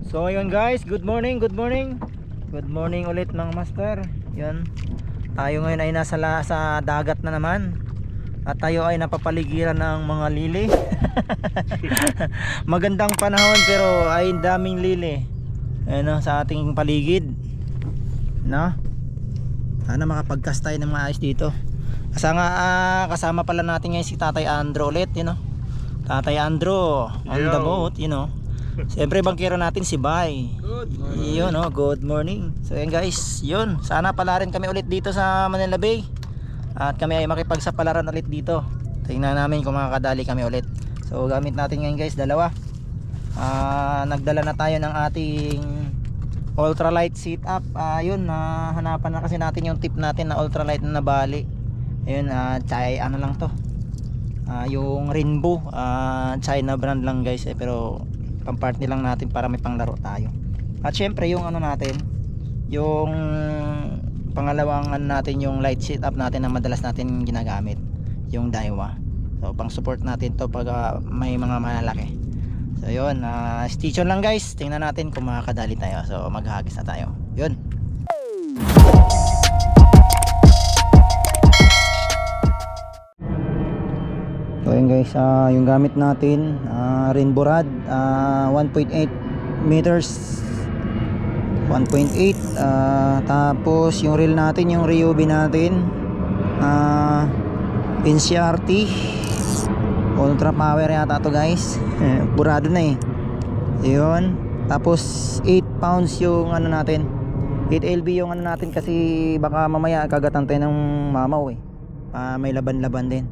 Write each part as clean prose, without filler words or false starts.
So ayun guys, good morning, good morning. Good morning ulit mga master. Yan. Tayo ngayon ay sa dagat na naman. At tayo ay napapaligiran ng mga lili. Magandang panahon pero ay daming lili. Ayun sa ating paligid. No? Sana makapag-cast tayo ng maayos dito. Kasama pala natin ngayon si Tatay Andro ulit, you know. Tatay Andro on the boat, you know. Siyempre bangkero natin si Bay. Good morning. Yun, oh, good morning. So yan guys, yun. Sana pala rin kami ulit dito sa Manila Bay. At kami ay makipagsapalaran ulit dito. Tingnan namin kung makakadali kami ulit. So gamit natin ngayon guys, dalawa. Nagdala na tayo ng ating ultralight setup. Yun, hanapan na kasi natin yung tip natin na ultralight na nabali. Ayun, ano lang to. Yung Rainbow, China brand lang guys pero pang-party lang natin para may panglaro tayo. At syempre yung ano natin, yung pangalawang ano natin, yung light setup natin na madalas natin ginagamit, yung Daiwa. So pang support natin to pag may mga malalaki. So yun, stay tuned lang guys. Tingnan natin kung makakadali tayo. So maghahagis na tayo. Yun. So yun guys, yung gamit natin, Rainbow rod, 1.8 meters, 1.8. Tapos yung reel natin, yung Ryobi natin, NCRT ultra power yata to guys. Burado na yun. Tapos 8 pounds yung ano natin, 8 LB yung ano natin kasi baka mamaya kagatan tayo ng mamaw may laban-laban din.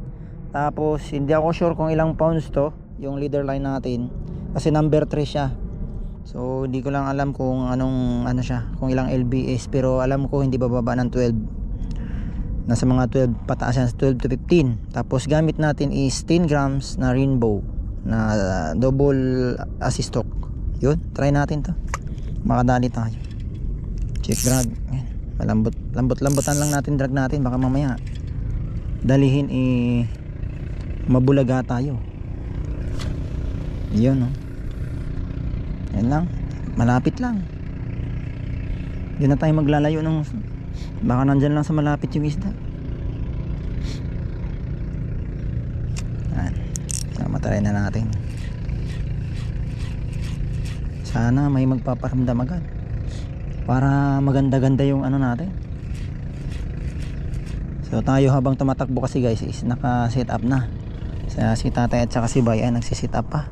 Tapos hindi ako sure kung ilang pounds to yung leader line natin kasi number 3 siya. So hindi ko lang alam kung anong ano siya, kung ilang LBS, pero alam ko hindi bababa ng 12. Nasa mga 12 pataas yan, 12 to 15. Tapos gamit natin is 10 grams na Rainbow na double assist hook. Yun, try natin to. Makadali tayo. Check drag. Lambot-lambotan lang natin drag natin, baka mamaya dalihin mabulaga tayo. Yun, no? Yan lang, malapit lang. Yun na tayo maglalayo ng, baka nandyan lang sa malapit yung isda. Yan, matry na natin. Sana may magpaparamdam agad para maganda-ganda yung ano natin. So tayo habang tumatakbo kasi guys is naka-set up na. Si tatay at saka si Bay ay nagsisit up pa.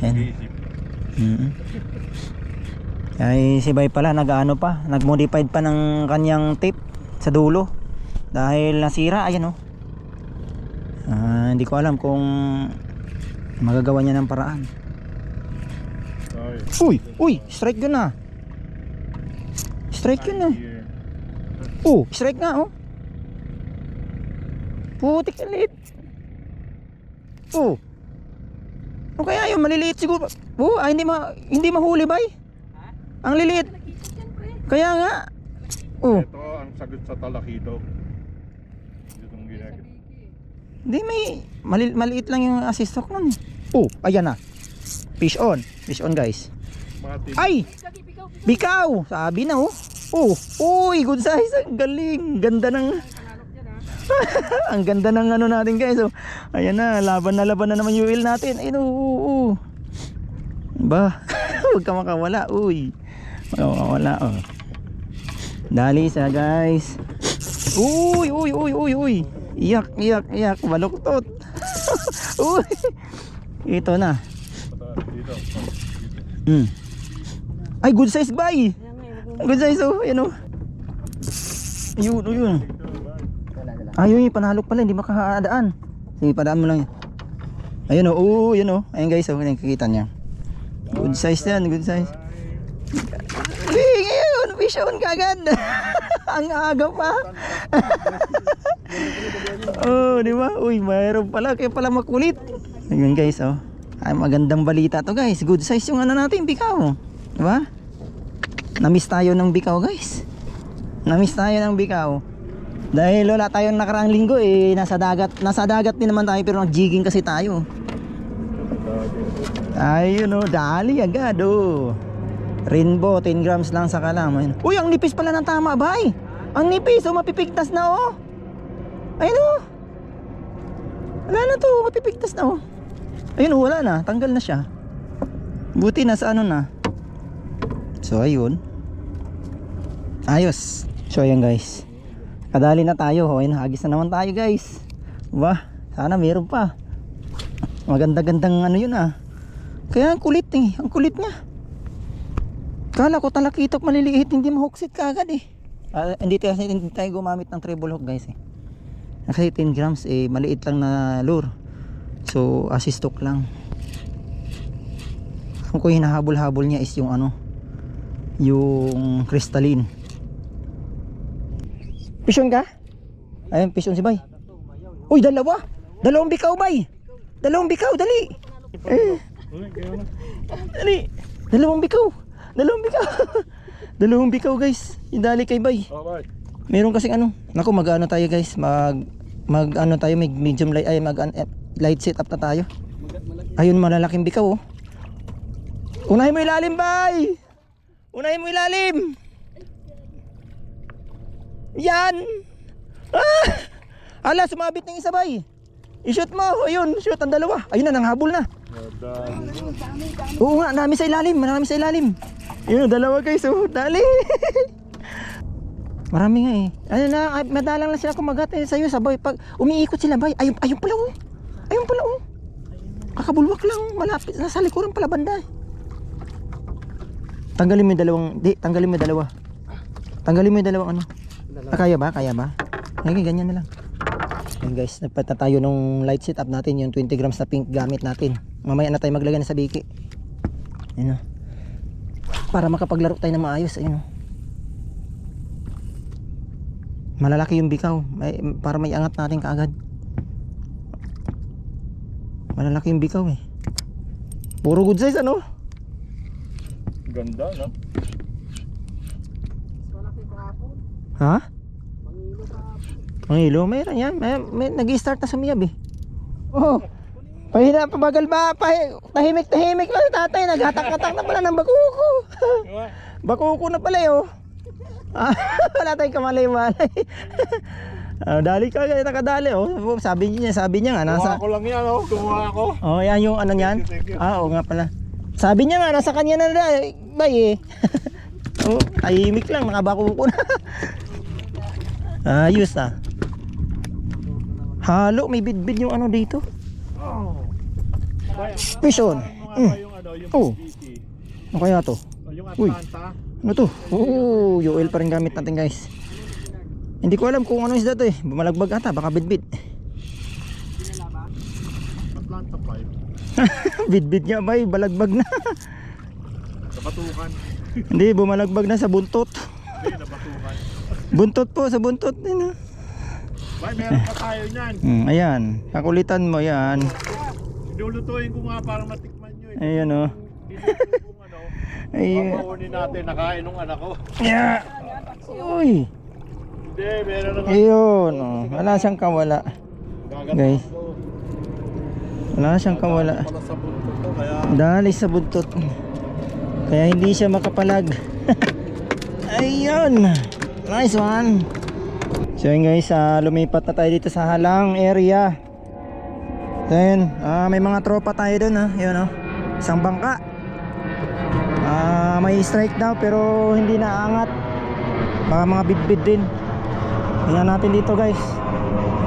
Ayan. Ay si Bay pala nag-ano pa, nag-modified pa ng kanyang tape sa dulo dahil nasira. Ayan, hindi ko alam kung magagawa niya ng paraan. Uy, strike yun na. Strike yun na. Strike nga putik na liit. O kaya yung maliliit siguro. Hindi mahuli Bay. Ang liliit. Kaya nga. Ito ang sagot sa talakito. Itong ginagawa. Hindi, maliit lang yung assist hook nun. Ayan na. Fish on guys. Ay! Bikaw! Sabi na uy, good size. Ang galing. Ganda ng ang ganda ng ano natin guys. Ayan na, laban na naman yung reel natin. Ayun, ba? Huwag ka makawala. Makawala. Dali sa guys. Uy. Iyak. Baluktot. Ito na. Ay, good size Bay. Good size Yun. Ayun, panalok pala, hindi makakadaan. Sige, padaan mo lang yan. Ayun yun ayun guys, nakikita niya. Good size yan, good size. Ngayon, fish on kagad. Ang aga pa. Di ba? Mayroon pala, kaya pala makulit. Ayun guys, ay magandang balita to guys. Good size yung ano natin, bikaw. Di ba? Namiss tayo ng bikaw guys. Dahil wala tayong nakaraang linggo nasa dagat din naman tayo pero nag-jigging kasi tayo. Ayun oh, dali agad oh. Rainbow, 10 grams lang sa kalam. Uy, ang nipis pala ng tama, bay. Ang nipis, oh, mapipigtas na oh. Ayun oh. Wala na to, mapipigtas na oh. Ayun oh, wala na, tanggal na siya. Buti na sa ano na. So ayun. Ayos. So ayan guys. Kadali na tayo, oh. Ayun, hagis na naman tayo guys. Wah, sana meron pa. Maganda-gandang ano yun ah. Kaya ang kulit eh, ang kulit niya. Kala ko talakitok maliliit, hindi mahuksit kaagad eh. Hindi tayo gumamit ng treble hook guys eh. Kasi 10 grams eh, maliit lang na lure. So assist hook lang. Ang ko hinahabol-habol niya is yung ano, yung crystalline. Pisyon ka? Ayun, pisyon si bay. Uy, dalawa! Dalawang bikaw bay! Dalawang bikaw, dali! Dali! Dalawang bikaw! Dalawang bikaw. Dalawang bikaw guys. Indali kay bay. Meron kasing ano. Naku, mag-ano tayo guys. Mag ano tayo, medium light ay light setup na tayo. Ayun, malalaking bikaw oh. Unahin mo ilalim bay. Unahin mo ilalim. Yan. Ala, sumabit ng isa bay. I-shoot mo. Ayun, shoot ang dalawa. Ayun na, nanghabol na. Oo nga, marami sa ilalim. Marami sa ilalim. Yun, dalawa guys, oh, dali. Marami nga eh. Ano na, madalang lang sila kumagat eh, sa'yo, sabay. Pag umiikot sila, bay, ayun pala oh. Ayun pala oh. Kakabulwak lang, malapit, nasa likuran pala banda. Tanggalin mo yung dalawang, tanggalin mo yung dalawa. Tanggalin mo yung dalawang ano. Kaya ba? Kaya ba? Okay, ganyan na lang. Ayun guys, nagpata tayo nung light setup natin, yung 20 grams na pink gamit natin. Mamaya na tayo maglagay na sa biki. Ayun oh. Para makapaglaro tayo na maayos. Ayun oh. Malalaki yung bikaw para may angat natin kaagad. Malalaki yung bikaw eh. Puro good size ano. Ganda no. Ha? Mangilo, mayroon yan. May nag-i-start na sumiyab eh. Oh. Pahina, pabagal ba? Tahimik lang tatay. Naghatak-hatak na pala ng bakuko. Bakuko na pala eh oh. Wala tayong kamalay-malay. Dali ka, nakadali oh. Sabi niya nga nasa... Gumawa ko lang yan oh. Gumawa ko. Oh, yan yung ano niyan. Thank you. Oo nga pala. Sabi niya nga nasa kanya na bay eh. Oh, tahimik lang, nakabakuko na. Ayos ah. Halo, may bidbid yung ano dito. Pison. Oh. Ano kaya to? Yung Uy. Atlanta. Ano to? Oo, UL pa rin gamit natin guys. Hindi ko alam kung ano isda to eh. Bumalagbag ata, baka bidbid. Atlanta 5. Bidbid niya ba balagbag na. Nabatukan. Hindi, bumalagbag na sa buntot. Hindi, nabatukan. Buntot po, sa buntot din. Bay, meron pa tayo niyan. Ayan, kakulitan mo yan. Lulutuin ko nga para matikman nyo eh. Ayan oh. Niluto kong ano. Ayun. Papahunin natin, nakain ng anak ko. Yeah. Uy. Hindi, meron na. Ayun oh. Wala siyang kawala. Guys. Ko. Wala siyang kawala. Pala sa buntot ko, kaya Dali sa buntot. Kaya hindi siya makapalag. Ayun. Nice one. So yun guys, lumipat na tayo dito sa halang area. Then, may mga tropa tayo dun ha. Yun oh. Isang bangka. May strike daw pero hindi naangat. Baka mga bidbid din. Tingnan natin dito guys.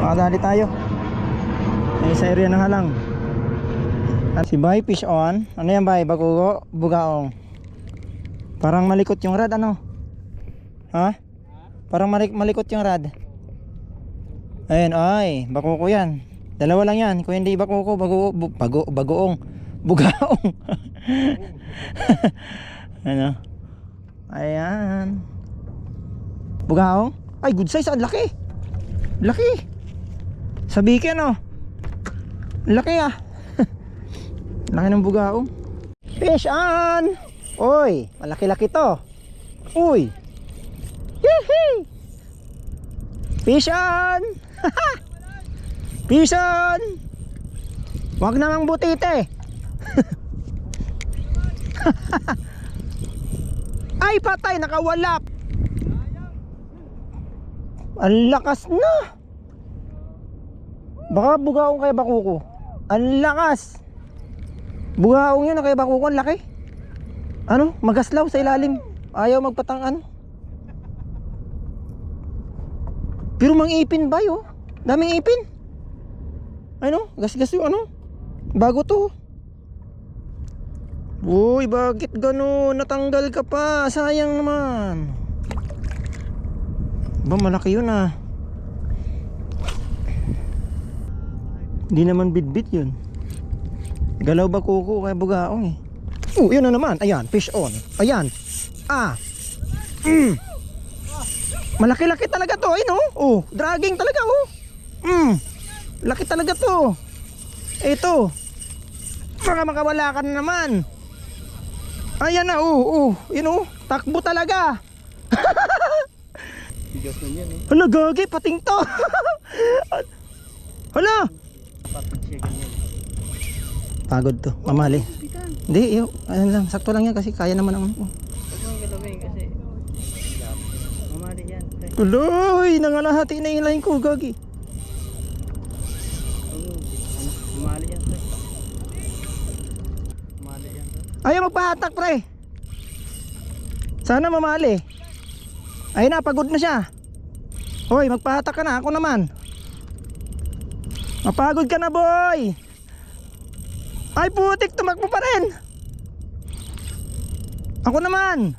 Makadali tayo. Sa area ng halang. Si Bay fish on. Ano yan Bay? Bagugo? Bugaong. Parang malikot yung rad ano? Ha? Parang malikot yung rad. Ayun ay, bakuko yan. Dalawa lang yan. Kung hindi bakuko, bagoong. Bugaong. Ano? Ayan. Bugaong? Ay, good size. Ang laki. Laki. Sabi ka no? Laki ah. Laki ng bugaong. Fish on. Uy, malaki-laki to. Uy. Yehey. Fish on. Fish on. Wag namang butite. Ay, patay, nakawalak. Ang lakas na. Baka bugaong kay Bakuko. Ang lakas. Bugaong yun kay Bakuko, ang laki. Ano, magaslaw sa ilalim. Ayaw magpatang ano. Pero mang-ipin ba yun? Daming ipin. Ano, gas-gas yung ano. Bago to. Uy, bakit gano'n? Natanggal ka pa. Sayang naman. Ba, malaki yun ah. Hindi naman bit-bit yun. Galaw ba kuko kay bugaong eh. Yun na naman. Ayan, fish on. Ayan. Malaki-laki talaga to. Ayun oh. Dragging talaga oh. Laki talaga to. Ito. Baka makawala ka na naman. Ayan na yun oh. Takbo talaga. Bigas na yan eh. Hala, gagi, pating to. Hala. Pagod to, mamali. Hindi, ano lang, sakto lang yan kasi kaya naman ang Huwag mong galawin kasi mamali yan. Uloy, nangalahati na yung line ko, gagi. Mamali yan. Mamali yan. Ayaw magpahatak, pre. Sana mamali. Ayun na, pagod na siya. Hoy, magpahatak ka na, ako naman. Mapagod ka na, boy. Ay, putik, tumakbo pa rin. Ako naman.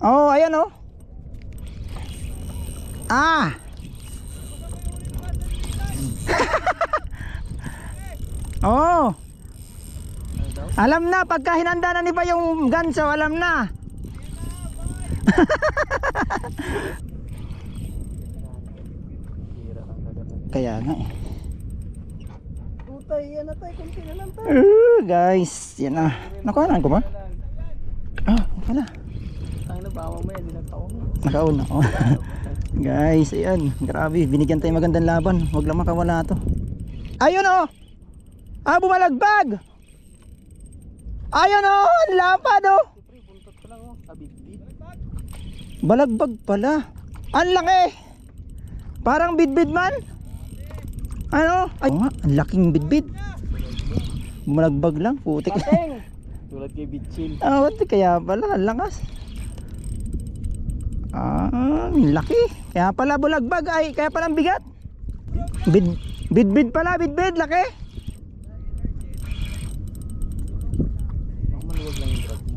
Ayan oh. Alam na, pagka hinanda na ni ba yung ganso, alam na. Kaya nga eh. Putay, yan na tayo. Kunti na lang tayo. Guys, yan na. Nakuhanan ko ba? Wala. Ang nabawa mo yan, dinatawa mo. Nakauna ako. Guys, ayan. Grabe, binigyan tayo magandang laban. Huwag lang makawala to. Ayun oh. Bumalagbag. Ayun oh, ang lapad oh. Siyempre, buntot ko lang oh. Kabit-bit. Balagbag pala. Ang laki. Parang bidbid man. Ano? Ay, nga, ang laking bidbid. Bumalagbag lang, putik. Pateng! Tulad kay Bitchin. What? Kaya pala, ang lakas. Ang laki. Kaya pala bulagbag ay, kaya pala ang bigat. Bidbid pala, bidbid, laki. Ako maluwag lang yung drag mo.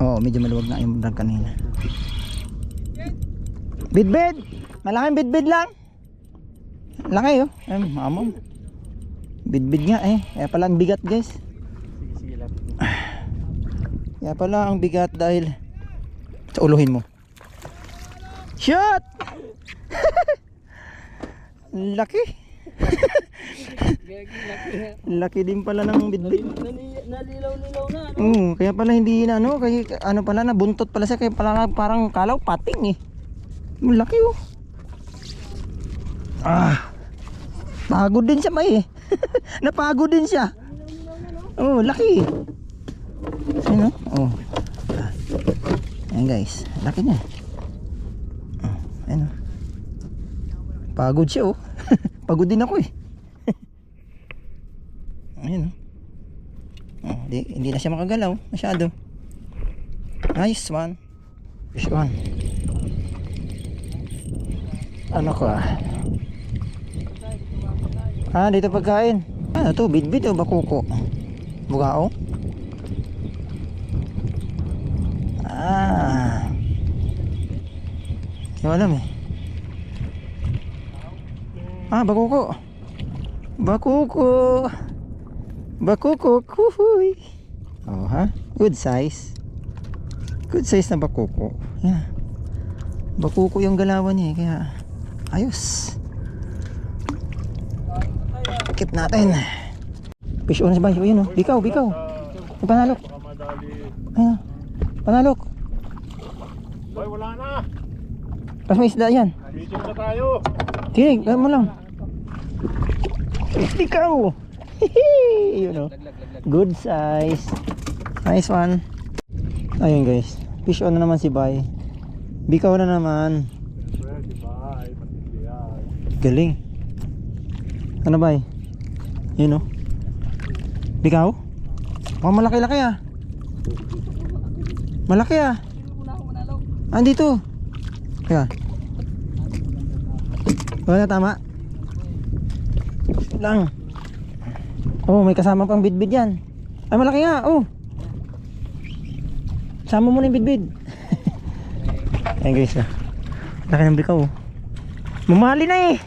Oo, medyo maluwag na yung drag kanina. Bidbid! Malaking bidbid lang. Laki oh. Mamam. Bidbid nga eh. Kaya pala ang bigat, guys. Sige, lapit mo. Kaya pala ang bigat dahil sa uluhin mo. Shot! Laki. Laki din pala ng bidbid. Nalilaw-lilaw na. Kaya pala hindi na ano, kaya ano pala na buntot pala siya, kaya pala parang kalaw pating eh. Laki oh. Pagod din siya may eh. Napagod din siya. Laki. Ano? Ayan guys, laki niya. Ayan. Pagod siya oh. Pagod din ako eh. Ayan oh. Hindi na siya makagalaw masyado. Nice one. Fish on. Ano ko dito pagkain. Ano to, bidbid o bakuko? Bugao? Hindi ko alam eh. Bakuko. Bakuko, kuhuy. Good size. Good size na bakuko. Yan. Bakuko yung galawan niya kaya ayos. Keep natin. Fish on ba? Yun oh. Bikaw. Yung panalok. Baka madali. Ayun. Panalok. Boy, wala na. Pas may isda yan. Bitin na tayo. Tinig, gawin mo lang. Bikaw. Yun o. Good size. Nice one. Ayun guys. Fish on na naman si Bay. Bikaw na naman. Siyempre, di ba? Ay, matindi yan. Galing. Ano Bay? Yun o. Bikaw? Mukhang malaki-laki ah. Malaki ah. Andito. Kaya. Wala tama. Lang. Oh, may kasama pang bidbid yan. Ay malaki nga. Oh. Sama mo na yung bidbid. Ayan guys ah. Laki ng bikaw oh. Mamali na eh.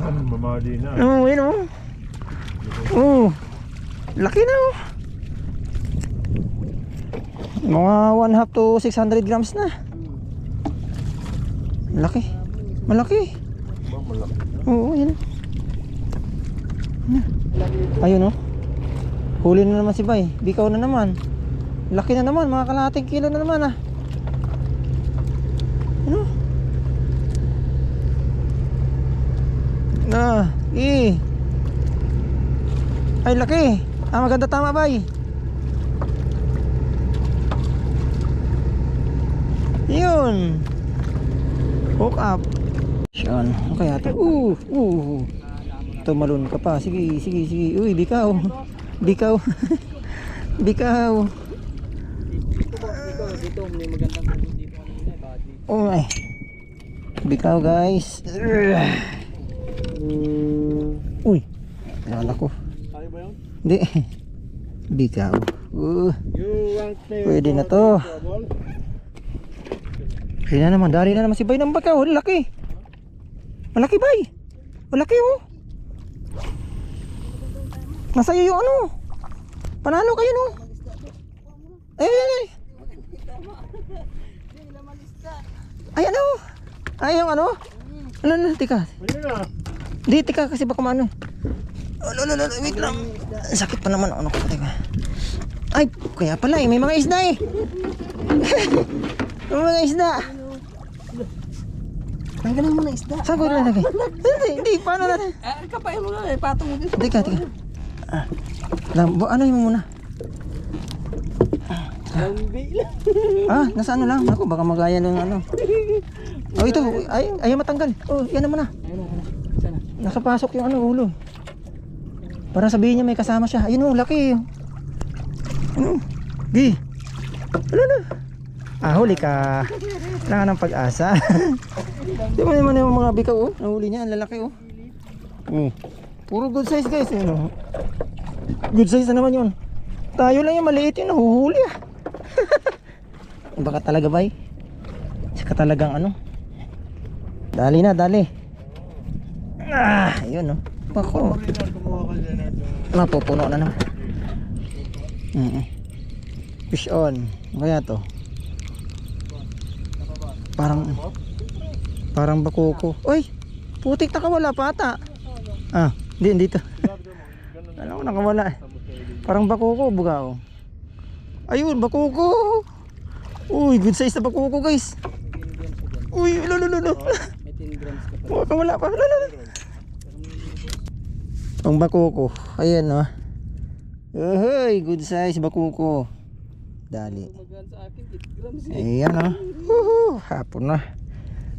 Mamali na. Oh, yun oh. Oh. Laki na oh. Mga 1/2 to 600 grams na. Laki. Malaki. Ba, malaki na. Oo, yun. Ayun oh. Huli na naman si Bay. Bikaw na naman. Laki na naman, mga kalahating kilo na naman ah. Ano? Ay laki. Ah, maganda tama Bay. Yun. Hook up. Yan. Ano kaya ito? Tumalon ka pa. Sige, sige, sige. Uy, bikaw. Bikaw. Bikaw. Dito, may magandang huli dito kanina. Baka dito. Oh my. Bikaw guys. Uy. Nalala ko. Kaya ba yun? Hindi. Bikaw. You want to Pwede na to. Pwede na naman. Dari na naman si Bay ng bakaw. Laki. Malaki Bay. Malaki oh. Nasa iyo yung ano. Panalo kayo no. Eh. Ay ano? Ay yung ano? Ano, tika. Ayun na. Di, tika kasi baka maano. Wait lang. Sakit pa naman ano ko. Teka. Ay, kaya pala eh. May mga isda eh. May mga isda. Tanggalin mo na isda. Saan ko ilalagay? Hindi, paano natin? Kapain mo na, patong mo dito. Tika. Ano yun mo muna? Lambi lang. Nasa ano lang? Ako, baka magaya ng ano. Oh, ito. Ayaw matanggal. Oh, yan naman na. Ayun na. Sana. Nakapasok yung ano, ulo. Para sabihin niya may kasama siya. Ayun oh, laki. Ano? Gi. Ano? Huli ka. Kailangan ng pag-asa. Di ba naman yung mga bikaw oh? Nahuli niya, ang lalaki oh. Puro good size guys. Ano? Good size na naman yun. Tayo lang yung maliit yung nahuhuli ah. Baka talaga ba eh? Saka talagang ano? Dali na, dali. Ayun oh. Bako. Mapupuno na naman. Fish on. Kaya to. Parang bakuko. Uy! Putik nakawala pa ata. Hindi dito. Alam ko nakawala eh. Parang bakuko, bugaw. Ayun, bakuko. Uy, good size na bakuko guys. Uy, lolo. May 10 grams ka pa. Mukhang wala pa. Ang bakuko. Ayan oh. Uy, good size bakuko. Dali. Magaan sa akin, 8 grams eh. Ayan oh. Woohoo, hapon na.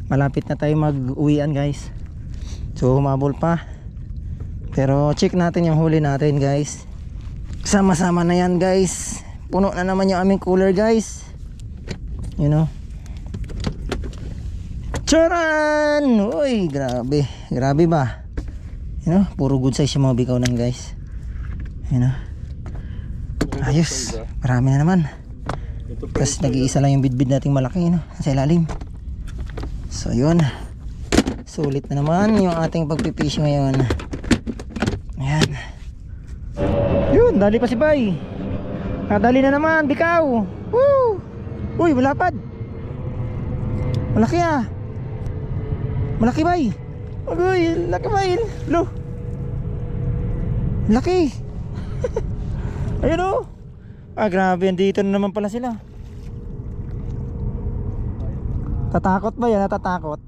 Malapit na tayo mag-uwian guys. So humabol pa. Pero check natin yung huli natin guys. Sama-sama na yan guys. Puno na naman yung aming cooler guys. You know. Charan! Uy, grabe. Grabe ba? You know, puro good size yung mga bikaw nan guys. You know. Ayos. Marami na naman. Tapos nag-iisa lang yung bidbid nating malaki, no? Sa ilalim. So yun. Sulit na naman yung ating pagpipish ngayon. Ayan. Yun, dali pa si Bay. Kadali na naman, bikaw. Woo! Uy, malapad. Malaki ah. Malaki Bay. Uy, laki Bay. Lo. Laki. Ayun oh. Grabe, dito na naman pala sila. Tatakot ba yan? Natatakot.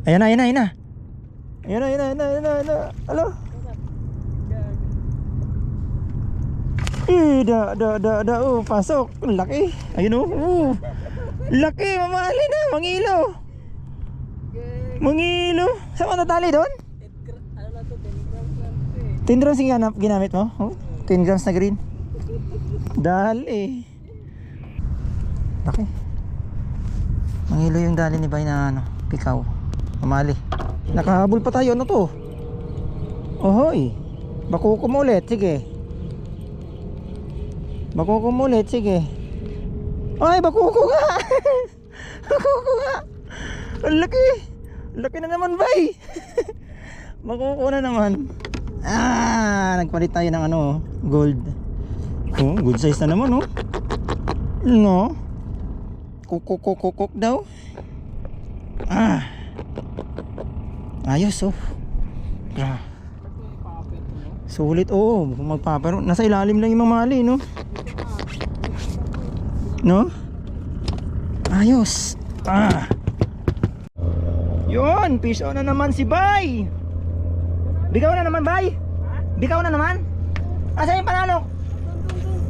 Ayan na. Ayan na. Alo. Oh, pasok. Laki. Ayun oh. Laki, mamali na, mangilo. Mangilo. Saan mo natali doon? Ano na to, 10 grams lang to eh. 10 grams yung ginamit mo? Oh, 10 grams na green. Dali. Laki. Mangilo yung dali ni Bay na ano, pikaw. Mamali. Nakahabol pa tayo, ano to? Ohoy. Bakuko mo ulit, sige. Bakuko mo ulit, sige. Ay, bakuko nga. Bakuko nga. Ang laki. Laki na naman, Bay. Bakuko na naman. Nagpalit tayo ng ano, gold. Oh, good size na naman, oh. No. Kukuk daw. Ayos, oh. Sulit, oo. Magpaparo. Nasa ilalim lang yung mamali, no? No? Ayos. Yun, fish on na naman si Bay. Bigaw na naman, Bay. Bigaw na naman. Asa yung panalo?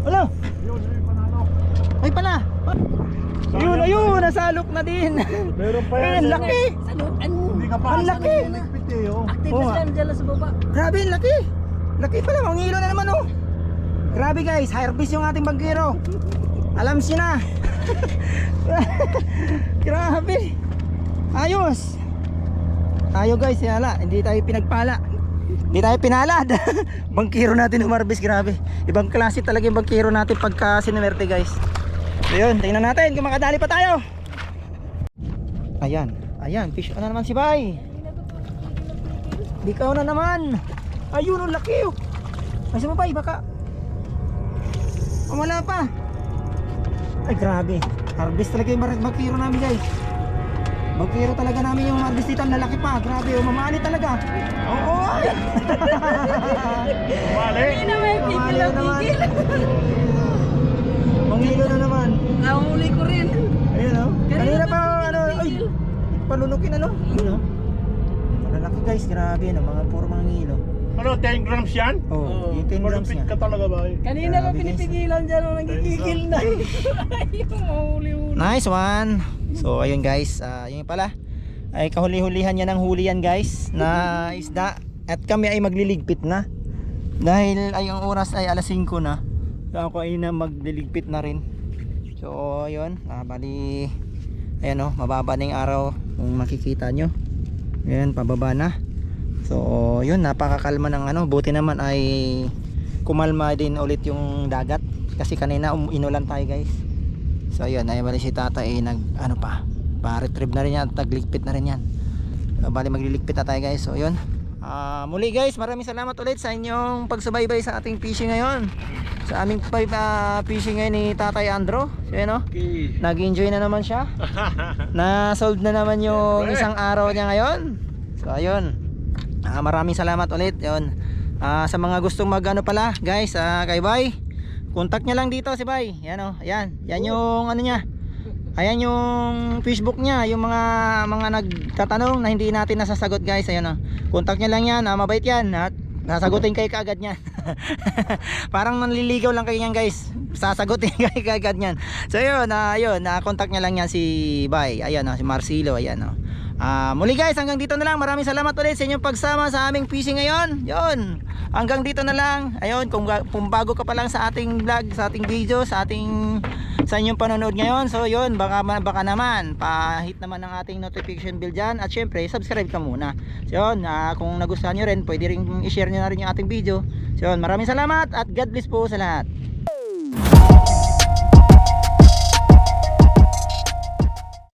Ano? Yun yung panalo. Ay pala. Ayun, nasalok na din. Meron pa Ay, yan. ang laki. Hindi ka pa. Ang laki. Ligpit eh, oh. Active Oo, na siya dyan sa baba. Grabe, ang laki. Laki pala, mangilo na naman, oh. Grabe guys, harvest yung ating bangkero. Alam siya na. Grabe. Ayos. Tayo guys, yala, hindi tayo pinagpala. Hindi tayo pinalad. Bangkero natin umarbis, grabe. Ibang klase talaga yung bangkero natin pagka sinumerte guys. Ayun, tingnan natin kung makadali pa tayo. Ayan, ayan, fish on na naman si Bay. Bikaw na naman. Ayun, ang laki, oh. Ay, sa Bay, baka wala pa. Ay, grabe. Harvest talaga yung bangkero namin guys. Bangkero talaga namin yung harvest dito, ang lalaki pa. Grabe, oh, mamali talaga. Oo, ay. Mali. Hindi na may pipil Mamali na na naman. pipil. Mangilo na naman. Nahuli ko rin. Ayun, oh. Kanina pa, Kanina ano, ay, pipil. palunukin, ano. Ayun, oh. Malalaki guys, grabe, no, mga puro mga ngilo. Ano, 10 grams yan? Oh, yung 10 grams Malupit niya. ka talaga ba eh? Kanina pa Grabe, guys. pinipigilan dyan nung nagkikigil na. Ayun, mahuli-huli. Nice one. So ayun guys, yun pala ay kahuli-hulihan niya ng huli yan guys na isda at kami ay magliligpit na dahil ay ang oras ay alas 5 na. So ako ay na magliligpit na rin. So ayun, bali ayan oh, mababa na yung araw kung makikita nyo. Ayan, pababa na. So yun, napakakalma ng ano, buti naman ay kumalma din ulit yung dagat kasi kanina inulan tayo guys. So ayun, ay bali si tata ay nag ano pa retrieve na rin yan, tagligpit na rin yan. So, bali magliligpit na tayo guys. So ayun, muli guys, maraming salamat ulit sa inyong pagsubaybay sa ating fishing ngayon. Sa aming fishing ngayon ni Tatay Andro. So ayun oh, nag-enjoy na naman siya. Na-solve na naman yung isang araw niya ngayon. So ayun, maraming salamat ulit. Yun, sa mga gustong mag ano pala guys, kay Bay, contact nyo lang dito si Bay. Yan o, ayan. Yan yung ano niya. Ayan yung Facebook niya. Yung mga nagtatanong na hindi natin nasasagot guys. Ayan o, contact nyo lang yan. Mabait yan. At sasagutin kayo kaagad niyan. Parang manliligaw lang kayo yan guys. Sasagutin kayo kaagad niyan. So yun, contact nyo lang yan si Bay. Ayan o, si Marcelo. Ayan o. Muli guys, hanggang dito na lang. Maraming salamat ulit sa inyong pagsama sa aming fishing ngayon. Yun, hanggang dito na lang. Ayun, kung bago ka pa lang sa ating vlog, sa ating video, sa inyong panonood ngayon, so yun, baka naman pa-hit naman ang ating notification bell dyan. At syempre, subscribe ka muna. So yun, kung nagustuhan nyo rin, pwede rin i-share nyo na rin yung ating video. So yun, maraming salamat at God bless po sa lahat.